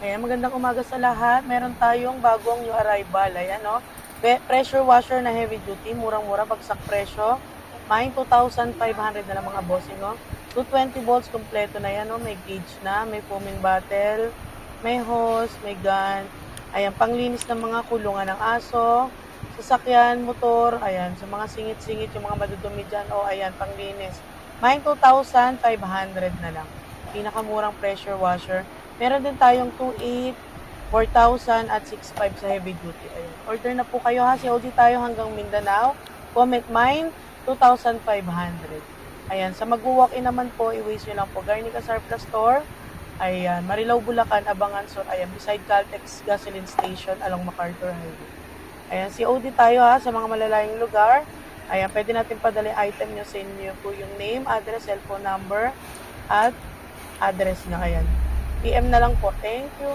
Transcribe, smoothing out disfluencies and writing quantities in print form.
Ayan, magandang umaga sa lahat. Meron tayong bagong new arrival. Ayan, no? Pressure washer na heavy duty. Murang-mura, bagsak presyo. May 2,500 na lang mga bossing, no? 220 volts, kompleto na yan, no? May gauge na, may foaming bottle, may hose, may gun. Ayan, panglinis ng mga kulungan ng aso, sasakyan, motor. Ayan, sa mga singit-singit, yung mga madudumi dyan. O, ayan, panglinis. May 2,500 na lang. Pinakamurang pressure washer. Meron din tayong 2.8, 4,000 at 6.5 sa heavy duty. Ayun. Order na po kayo ha. COD tayo hanggang Mindanao. Comment mine, 2,500. Ayan. Sa mag-walk-in naman po, i-waste nyo lang po. Garnica Surplus Store. Ayan. Marilao, Bulacan, Abangan Sur. Ayan. Beside Caltex Gasoline Station along MacArthur Highway. Ayan. COD tayo ha sa mga malalayong lugar. Ayan. Pwede natin padali item nyo sa inyo po yung name, address, cellphone number, at address na. Ayan. PM na lang po. Thank you.